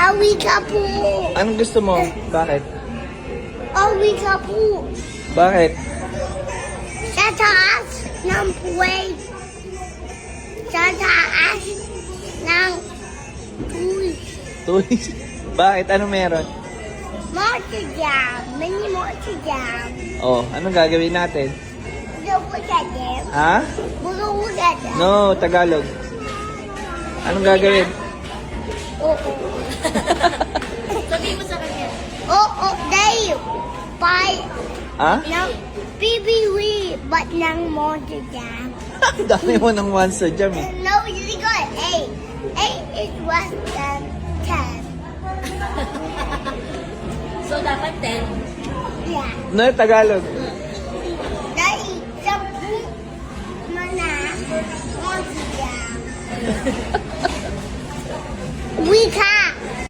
Awi ka po. Anong gusto mo? Bakit? Awi ka po. Bakit? Sa taas ng puwet. Sa taas ng puwet. Tulis. Bakit? Ano meron? Mochi jam. Mini mochi jam. Oh, anong gagawin natin? Bulo ka jam. Ha? Bulo ka jam. No, Tagalog. Anong gagawin? Oo. Sabihin mo sa kanya. Oo, Dave. Bye. Ha? Ng PBW, but ng mochi jam. Dami mo ng one sa jam eh. No, you got 8. 8 is less than 10. So, dapat 10. Yeah. No, Tagalog. Dahil 10 mana mochi jam. We can.